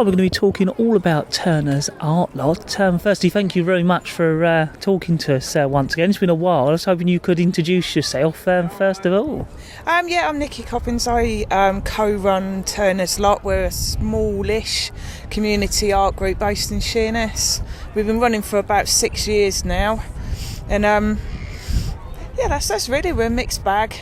we're going to be talking all about Turner's Art Lot. Firstly, thank you very much for talking to us once again. It's been a while. I was hoping you could introduce yourself first of all. I'm Nikki Coppins. I co-run Turner's Lot. We're a smallish community art group based in Sheerness. We've been running for about 6 years now. And that's really, we're a mixed bag.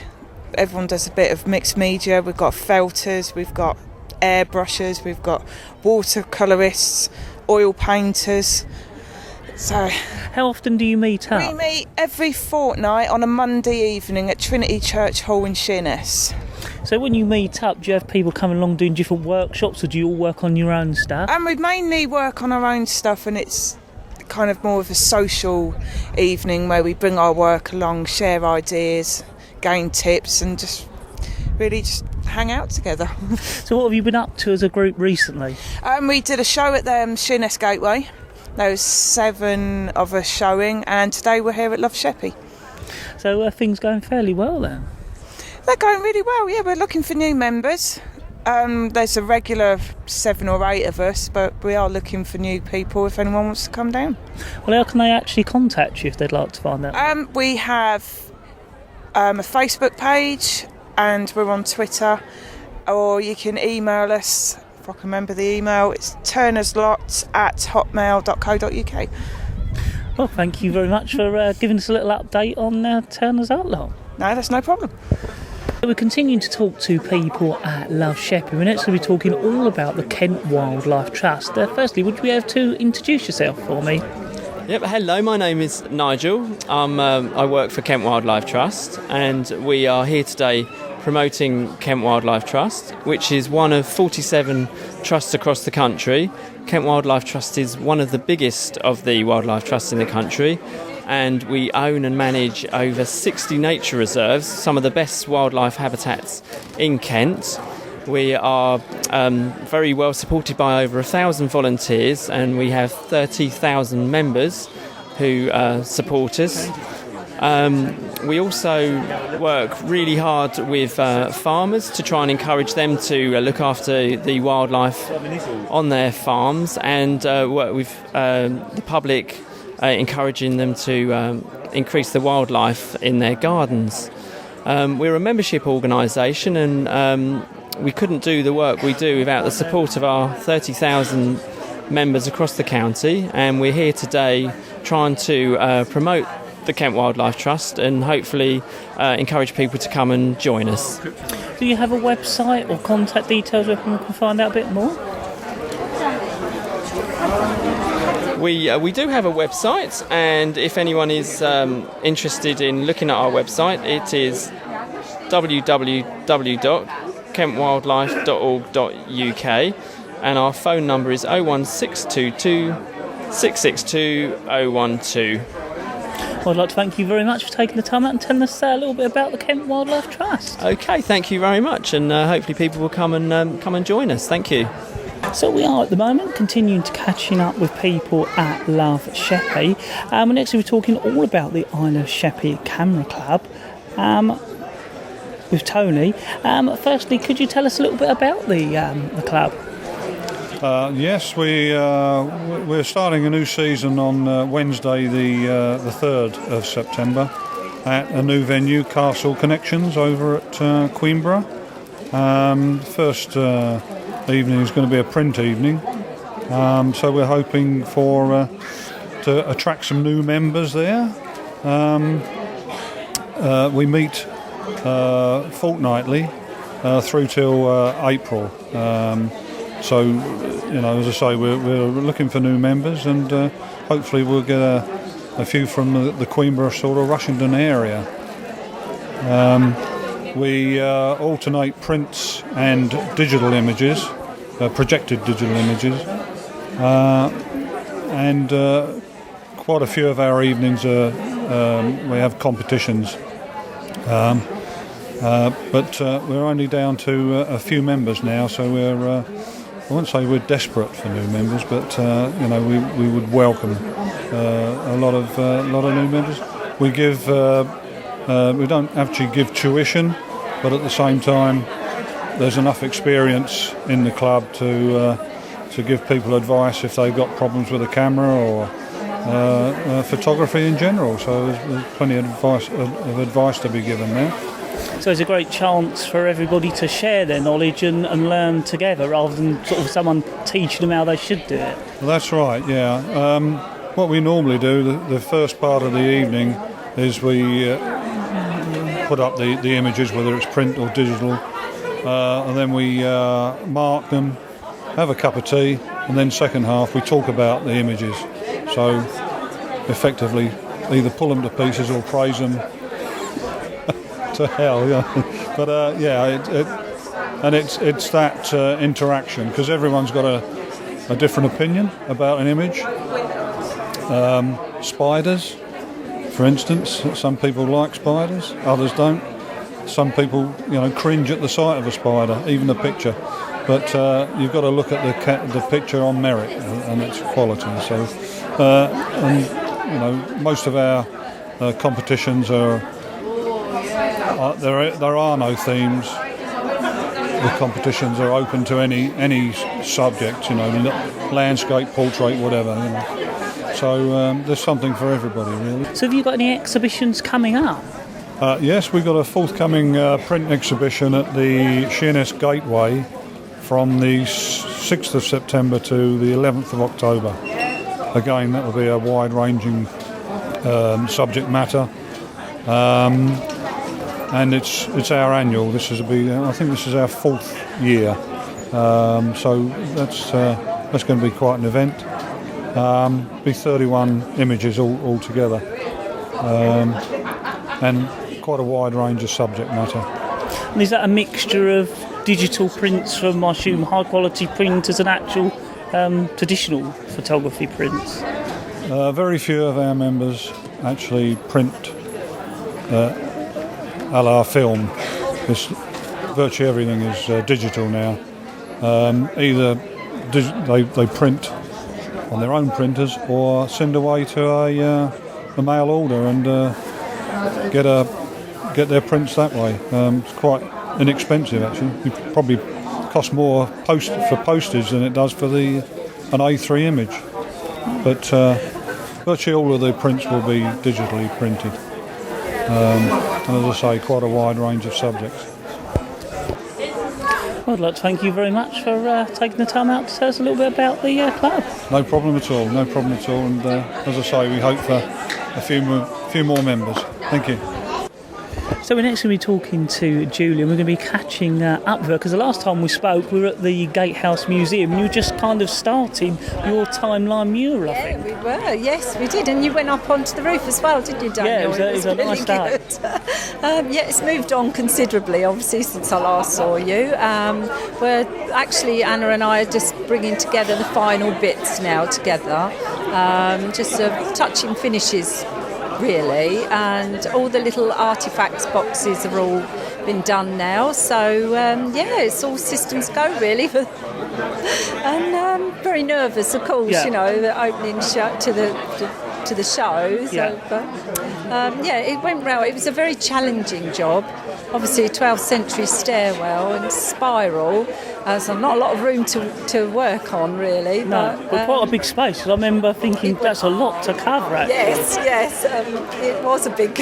Everyone does a bit of mixed media. We've got felters, we've got airbrushers, we've got watercolourists, oil painters. So, how often do you meet up? We meet every fortnight on a Monday evening at Trinity Church Hall in Sheerness. So when you meet up, do you have people coming along doing different workshops, or do you all work on your own stuff? And we mainly work on our own stuff, and it's kind of more of a social evening where we bring our work along, share ideas, gain tips, and just hang out together. So what have you been up to as a group recently? We did a show at the Sheerness Gateway. There was 7 of us showing, and today we're here at Love Sheppey. So are things going fairly well then? They're going really well, yeah. We're looking for new members. There's a regular 7 or 8 of us, but we are looking for new people if anyone wants to come down. Well, how can they actually contact you if they'd like to find out? We have a Facebook page, and we're on Twitter, or you can email us. If I can remember the email, it's turnerslot@hotmail.co.uk. Well, thank you very much for giving us a little update on Turner's Art Lot. No, that's no problem. We're continuing to talk to people at Love Sheppey. We're next going to be talking all about the Kent Wildlife Trust. Firstly, would you be able to introduce yourself for me? Yep, hello, my name is Nigel. I work for Kent Wildlife Trust, and we are here today promoting Kent Wildlife Trust, which is one of 47 trusts across the country. Kent Wildlife Trust is one of the biggest of the wildlife trusts in the country, and we own and manage over 60 nature reserves, some of the best wildlife habitats in Kent. We are very well supported by over 1,000 volunteers, and we have 30,000 members who support us. We also work really hard with farmers to try and encourage them to look after the wildlife on their farms, and work with the public, encouraging them to increase the wildlife in their gardens. We're a membership organisation, and we couldn't do the work we do without the support of our 30,000 members across the county, and we're here today trying to promote the Kent Wildlife Trust and hopefully encourage people to come and join us. Do you have a website or contact details where people can find out a bit more? We do have a website, and if anyone is interested in looking at our website, it is www.kentwildlife.org.uk, and our phone number is 01622 662 012. Well, I'd like to thank you very much for taking the time out and telling us a little bit about the Kent Wildlife Trust. Okay, thank you very much, and hopefully people will come and join us. Thank you. So we are at the moment continuing to catching up with people at Love Sheppey. Next we're talking all about the Isle of Sheppey Camera Club with Tony. Firstly, could you tell us a little bit about the club? Yes, we're starting a new season on Wednesday, the 3rd of September, at a new venue, Castle Connections, over at Queenborough. First evening is going to be a print evening, so we're hoping to attract some new members there. We meet fortnightly through till April. So, as I say, we're looking for new members, and hopefully we'll get a few from the Queenborough sort of Rushington area. We alternate prints and digital images, projected digital images, and quite a few of our evenings we have competitions. But we're only down to a few members now, so we're I won't say we're desperate for new members, but we would welcome a lot of new members. We give we don't actually give tuition, but at the same time, there's enough experience in the club to to give people advice if they've got problems with a camera or photography in general. So there's plenty of advice to be given there. So it's a great chance for everybody to share their knowledge and learn together rather than sort of someone teaching them how they should do it. Well, that's right, yeah. What we normally do, the first part of the evening, is we put up the images, whether it's print or digital, and then we mark them, have a cup of tea, and then second half we talk about the images. So effectively either pull them to pieces or praise them to hell, yeah. But it's that interaction, because everyone's got a different opinion about an image. Spiders, for instance, some people like spiders, others don't. Some people, cringe at the sight of a spider, even the picture. But you've got to look at the picture on merit and its quality. So, most of our competitions are. There are no themes. The competitions are open to any subject, landscape, portrait, whatever. So there's something for everybody, really. So have you got any exhibitions coming up? Yes, we've got a forthcoming print exhibition at the Sheerness Gateway from the 6th of September to the 11th of October. Again, that will be a wide-ranging subject matter. And it's our annual. I think this is our 4th year. So that's going to be quite an event. Be 31 images all together, and quite a wide range of subject matter. And is that a mixture of digital prints from, I assume, high quality printers and actual traditional photography prints? Very few of our members actually print a la film. Virtually everything is digital now. Either they print on their own printers or send away to a mail order and get their prints that way. It's quite inexpensive, actually. It probably costs more for postage than it does for an A3 image. But virtually all of the prints will be digitally printed. And as I say, quite a wide range of subjects. Well, I'd like to thank you very much for taking the time out to tell us a little bit about the club. No problem at all. And as I say, we hope for a few more members. Thank you. So we're next going to be talking to Julian. We're going to be catching up with her, because the last time we spoke we were at the Gatehouse Museum and you were just kind of starting your timeline mural, I think. Yeah, we were. Yes, we did. And you went up onto the roof as well, didn't you, Daniel? Yeah, it was a really nice day. It's moved on considerably, obviously, since I last saw you. We're actually, Anna and I are just bringing together the final bits now together. Just touching finishes, really, and all the little artefacts boxes have all been done now, so it's all systems go, really. And very nervous, of course, the opening to the show. So, it went well. It was a very challenging job. Obviously, a 12th century stairwell and spiral, so not a lot of room to work on, really. No, but quite a big space. I remember thinking that's a lot to cover, actually. Yes, it was a big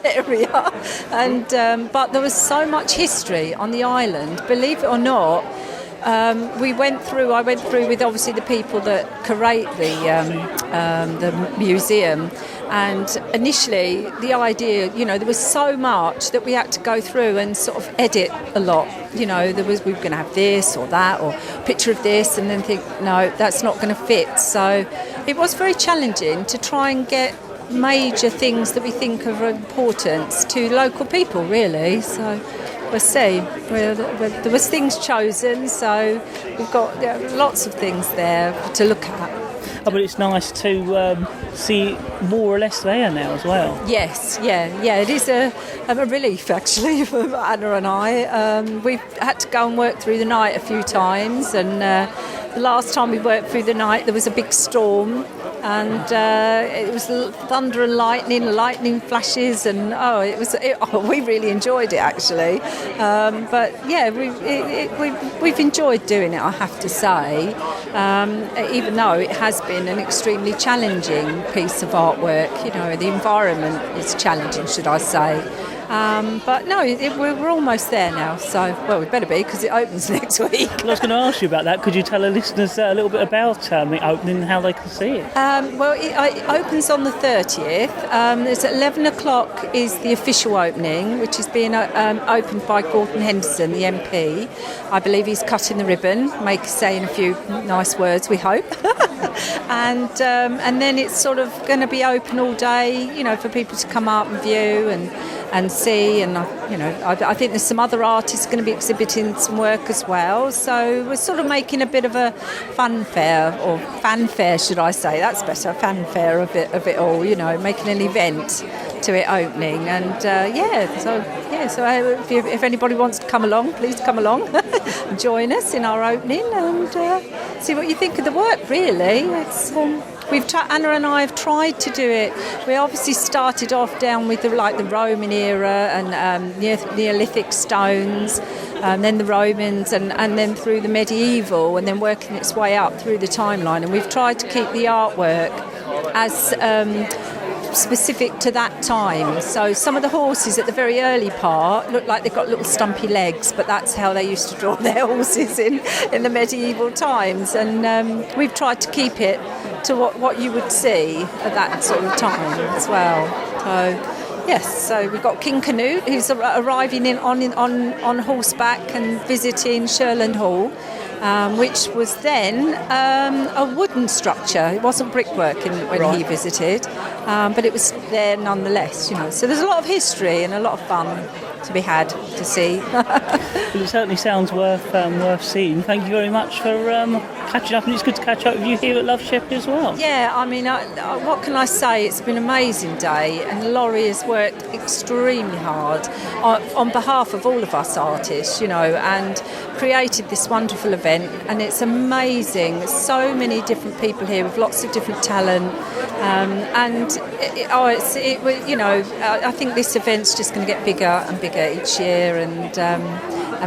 area, and but there was so much history on the island. Believe it or not, I went through with obviously the people that curate the museum. And initially, the idea, there was so much that we had to go through and sort of edit a lot. We were going to have this or that or a picture of this, and then think, no, that's not going to fit. So it was very challenging to try and get major things that we think are of importance to local people, really. So we'll see. There was things chosen, so we've got lots of things there to look at. Oh, but it's nice to see more or less there now as well. Yes, it is a relief, actually, for Anna and I. We've had to go and work through the night a few times, and the last time we worked through the night, there was a big storm, and it was thunder and lightning flashes, and we really enjoyed it actually. But yeah, we've enjoyed doing it, I have to say, even though it has been an extremely challenging piece of artwork. You know, the environment is challenging, should I say. But no, we're almost there now, so, well, we better be, because it opens next week. I was going to ask you about that. Could you tell our listeners a little bit about the opening and how they can see it? Well, it opens on the 30th. It's at 11 o'clock is the official opening, which is being opened by Gordon Henderson, the MP. I believe he's cutting the ribbon, saying a few nice words, we hope. And then it's sort of going to be open all day, you know, for people to come up and view and see, and I think there's some other artists going to be exhibiting some work as well, so we're sort of making a bit of a fanfare should I say, that's better, fanfare of it all, you know, making an event to it opening, and so if anybody wants to come along, please come along and join us in our opening and see what you think of the work. Really, it's Anna and I have tried to do it. We obviously started off down with the Roman era and Neolithic stones, then the Romans, and then through the medieval, and then working its way up through the timeline. And we've tried to keep the artwork as specific to that time. So some of the horses at the very early part look like they've got little stumpy legs, but that's how they used to draw their horses in the medieval times. And we've tried to keep it to what you would see at that sort of time as well. So yes, so we've got King Canute, who's arriving on horseback and visiting Shirland Hall, which was then a wooden structure. It wasn't brickwork when he visited, but it was there nonetheless. You know, so there's a lot of history and a lot of fun to be had to see. Well, it certainly sounds worth seeing. Thank you very much for catching up, and it's good to catch up with you here at Love Sheppey as well. Yeah, I mean, what can I say? It's been an amazing day, and Laurie has worked extremely hard on behalf of all of us artists, you know, and created this wonderful event, and it's amazing. There's so many different people here with lots of different talent, I think this event's just going to get bigger and bigger each year, and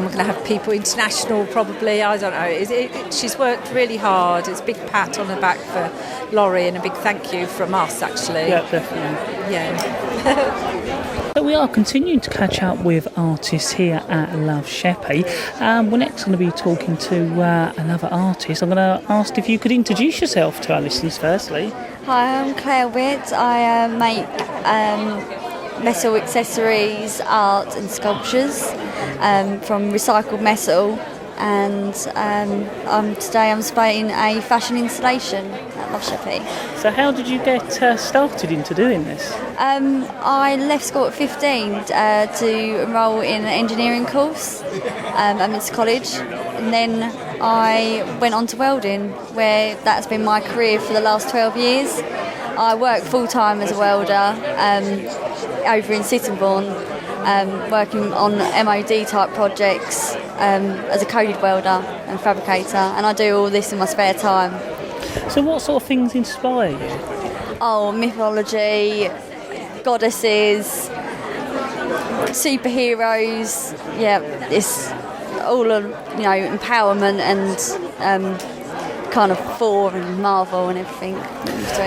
we're going to have people international probably. I don't know. She's worked really hard. It's a big pat on the back for Laurie, and a big thank you from us, actually. Yeah, definitely. Yeah. So we are continuing to catch up with artists here at Love Sheppey. We're next going to be talking to another artist. I'm going to ask if you could introduce yourself to our listeners firstly. Hi, I'm Claire Witt. I make metal accessories, art and sculptures from recycled metal, and today I'm displaying a fashion installation at Love Sheppey. So how did you get started into doing this? I left school at 15 to enrol in an engineering course at Minster College, and then I went on to welding, where that's been my career for the last 12 years. I work full-time as a welder over in Sittingbourne, working on MOD type projects as a coded welder and fabricator, and I do all this in my spare time. So what sort of things inspire you? Oh, mythology, goddesses, superheroes, yeah, it's all of, you know, empowerment and kind of Thor and Marvel and everything.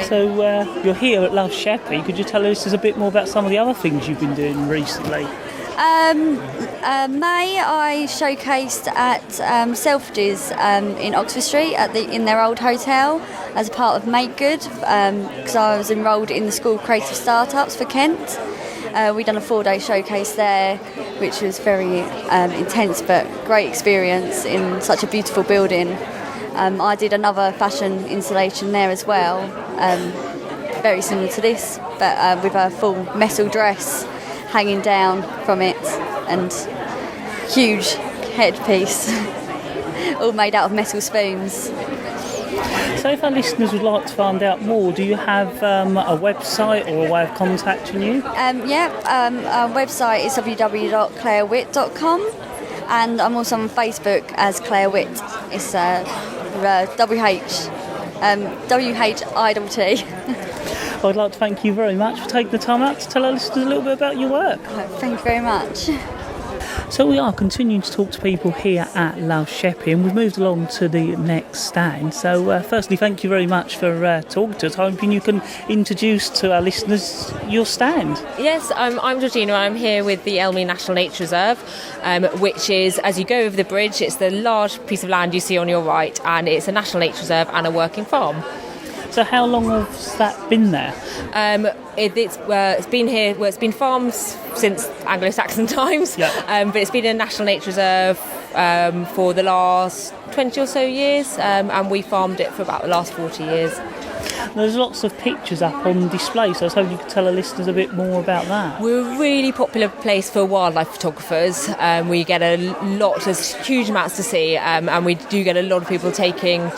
So you're here at Love Sheppey. Could you tell us a bit more about some of the other things you've been doing recently? May I showcased at Selfridges in Oxford Street in their old hotel as a part of Make Good, because I was enrolled in the School of Creative Startups for Kent. We done a 4-day showcase there, which was very intense but great experience in such a beautiful building. I did another fashion installation there as well, very similar to this, but with a full metal dress hanging down from it and huge headpiece, all made out of metal spoons. So if our listeners would like to find out more, do you have a website or a way of contacting you? Our website is www.clairewitt.com, and I'm also on Facebook as Claire Witt. It's WHIDT. I'd like to thank you very much for taking the time out to tell our listeners a little bit about your work. Thank you very much. So we are continuing to talk to people here at Love Sheppey, and we've moved along to the next stand. So firstly, thank you very much for talking to us. Hoping you can introduce to our listeners your stand. Yes, I'm Georgina. I'm here with the Elmley National Nature Reserve, which is, as you go over the bridge, it's the large piece of land you see on your right, and it's a National Nature Reserve and a working farm. So how long has that been there? It's been here. Well, it's been farmed since Anglo-Saxon times, but it's been a National Nature Reserve for the last 20 or so years, and we farmed it for about the last 40 years. There's lots of pictures up on display, so I was hoping you could tell our listeners a bit more about that. We're a really popular place for wildlife photographers. We get there's huge amounts to see, and we do get a lot of people taking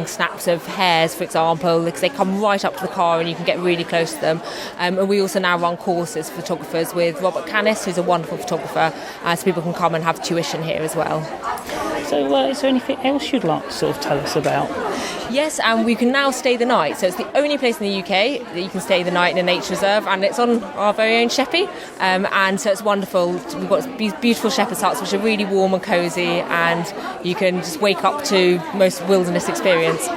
snaps of hares, for example, because they come right up to the car and you can get really close to them. And we also now run courses for photographers with Robert Canis, who's a wonderful photographer, so people can come and have tuition here as well. So is there anything else you'd like to sort of tell us about? Yes, and we can now stay the night. So it's the only place in the UK that you can stay the night in a nature reserve, and it's on our very own Sheppey. And so it's wonderful. We've got these beautiful shepherd's huts, which are really warm and cosy, and you can just wake up to most wilderness experience.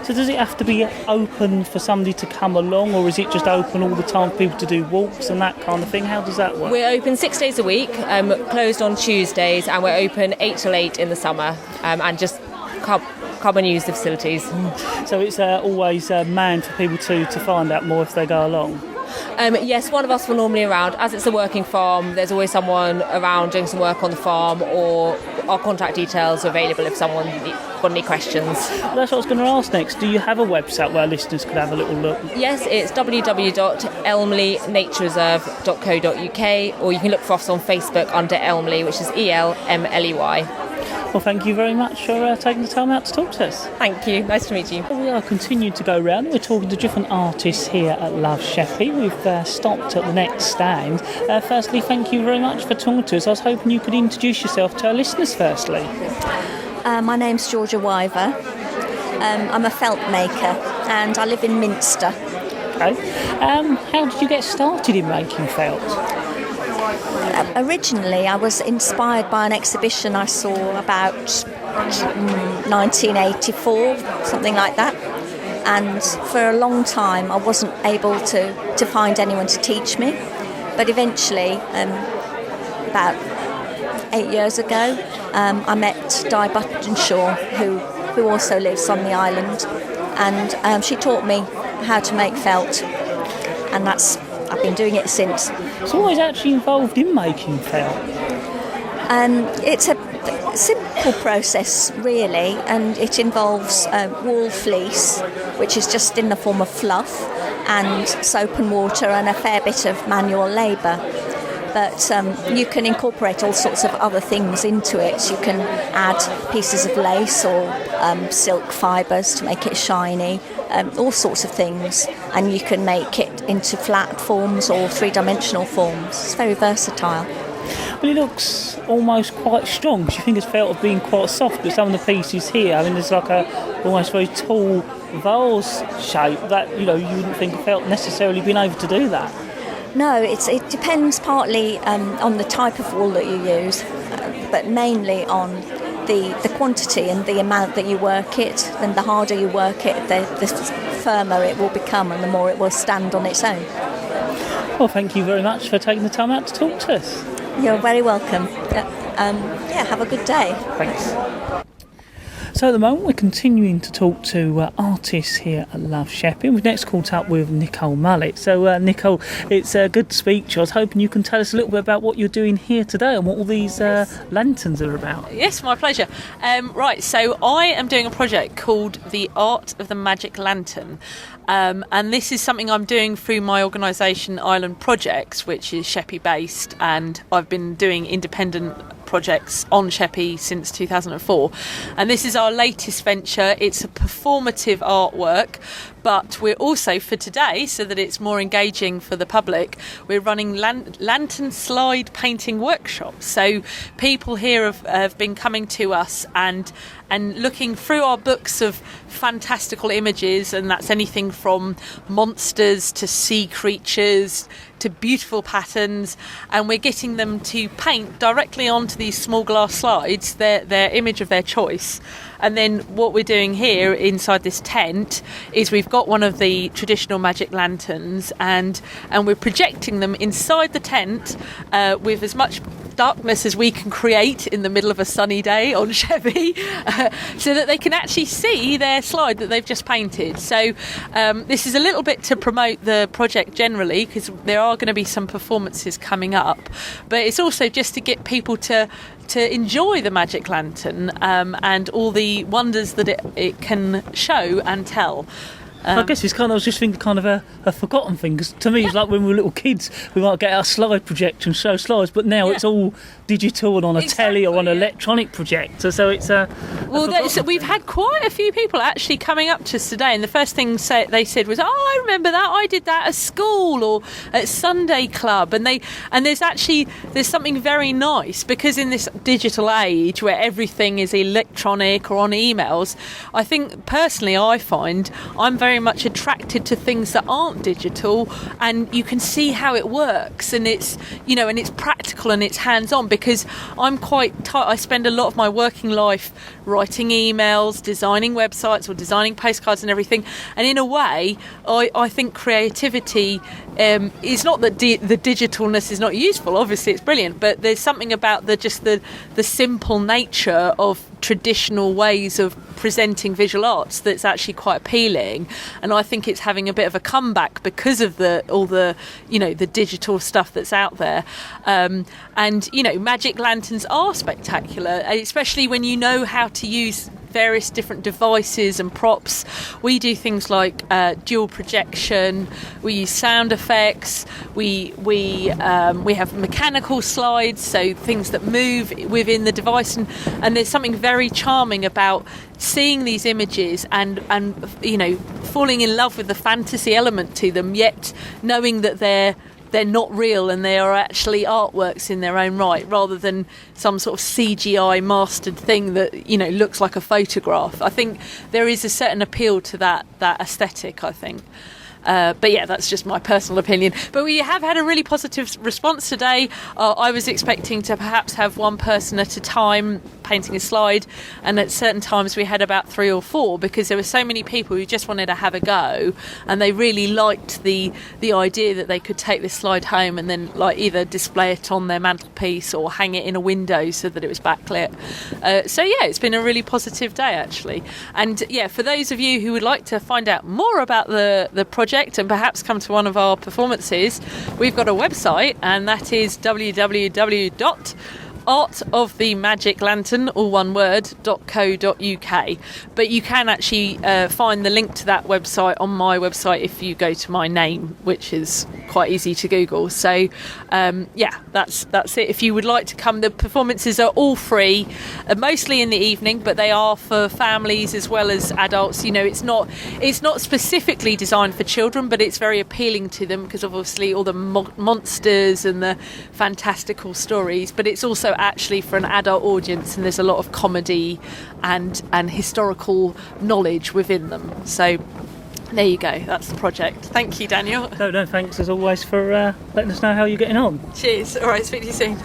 So does it have to be open for somebody to come along, or is it just open all the time for people to do walks and that kind of thing? How does that work? We're open 6 days a week, closed on Tuesdays, and we're open 8 till 8 in the summer, and just come and use the facilities. So it's always manned for people to find out more if they go along? Yes, one of us will normally around. As it's a working farm, there's always someone around doing some work on the farm, or our contact details are available if someone got any questions. Well, that's what I was going to ask next. Do you have a website where listeners could have a little look? Yes, it's www.elmleynaturereserve.co.uk, or you can look for us on Facebook under Elmley, which is ELMLEY. Well, thank you very much for taking the time out to talk to us. Thank you. Nice to meet you. We are continuing to go around. We're talking to different artists here at Love Sheppey. We've stopped at the next stand. Firstly, thank you very much for talking to us. I was hoping you could introduce yourself to our listeners firstly. My name's Georgia Wyver. I'm a felt maker and I live in Minster. Okay. How did you get started in making felt? Originally, I was inspired by an exhibition I saw about 1984, something like that. And for a long time, I wasn't able to find anyone to teach me. But eventually, about 8 years ago, I met Di Buttonshaw, who also lives on the island. And she taught me how to make felt. And I've been doing it since. So what is actually involved in making felt? It's a simple process, really, and it involves wool fleece, which is just in the form of fluff, and soap and water, and a fair bit of manual labour. But you can incorporate all sorts of other things into it. You can add pieces of lace or silk fibres to make it shiny, all sorts of things. And you can make it into flat forms or three-dimensional forms. It's very versatile. Well, it looks almost quite strong, because you think it's felt of being quite soft, but some of the pieces here, I mean, there's like a almost very tall vase shape that, you wouldn't think felt necessarily being able to do that. No, it depends partly on the type of wool that you use, but mainly on the quantity and the amount that you work it. And the harder you work it, the firmer it will become, and the more it will stand on its own. Well, thank you very much for taking the time out to talk to us. You're very welcome. Have a good day. Thanks. So at the moment we're continuing to talk to artists here at Love Sheppey. We've next caught up with Nicole Mullett. So Nicole, it's good to speak to you. I was hoping you can tell us a little bit about what you're doing here today and what all these lanterns are about. Yes, my pleasure. Right, so I am doing a project called The Art of the Magic Lantern. And this is something I'm doing through my organisation Island Projects, which is Sheppey based, and I've been doing independent projects on Sheppey since 2004, and this is our latest venture. It's a performative artwork, but we're also, for today, so that it's more engaging for the public, we're running lantern slide painting workshops. So people here have been coming to us and and looking through our books of fantastical images, and that's anything from monsters to sea creatures to beautiful patterns, and we're getting them to paint directly onto these small glass slides their image of their choice. And then what we're doing here inside this tent is we've got one of the traditional magic lanterns, and we're projecting them inside the tent with as much darkness as we can create in the middle of a sunny day on Chevy, so that they can actually see their slide that they've just painted. So this is a little bit to promote the project generally, because there are going to be some performances coming up, but it's also just to get people to enjoy the magic lantern and all the wonders that it can show and tell. I guess I was just thinking kind of a forgotten thing, because to me it's like when we were little kids we might get our slide projector and show slides, but now it's all digital and on a telly or on an electronic projector, so it's we've had quite a few people actually coming up to us today, and the first thing they said was, I remember that, I did that at school or at Sunday club, and there's something very nice, because in this digital age where everything is electronic or on emails, I think personally I find I'm very much attracted to things that aren't digital, and you can see how it works, and it's and it's practical and it's hands-on, because I'm quite I spend a lot of my working life writing emails, designing websites or designing postcards and everything, and in a way I think creativity is not that the digitalness is not useful, obviously it's brilliant, but there's something about the simple nature of traditional ways of presenting visual arts that's actually quite appealing, and I think it's having a bit of a comeback because of all the digital stuff that's out there, and magic lanterns are spectacular, especially when you know how to use various different devices and props. We do things like dual projection, we use sound effects, we have mechanical slides, so things that move within the device, and there's something very charming about seeing these images and falling in love with the fantasy element to them, yet knowing that they're not real and they are actually artworks in their own right, rather than some sort of CGI mastered thing that looks like a photograph. I think there is a certain appeal to that aesthetic, I think. But yeah, that's just my personal opinion. But we have had a really positive response today. I was expecting to perhaps have one person at a time painting a slide, and at certain times we had about 3 or 4, because there were so many people who just wanted to have a go, and they really liked the idea that they could take this slide home and then either display it on their mantelpiece or hang it in a window so that it was backlit. So yeah, it's been a really positive day actually. And yeah, for those of you who would like to find out more about the project and perhaps come to one of our performances, we've got a website, and that is www.artofthemagiclantern, all one word, .co.uk. But you can actually find the link to that website on my website if you go to my name, which is quite easy to Google. So yeah, that's it. If you would like to come, the performances are all free, mostly in the evening, but they are for families as well as adults. It's not specifically designed for children, but it's very appealing to them because obviously all the monsters and the fantastical stories, but it's also actually for an adult audience, and there's a lot of comedy and historical knowledge within them. So there you go, that's the project. Thank you, Daniel. No, thanks as always for letting us know how you're getting on. Cheers. All right, speak to you soon.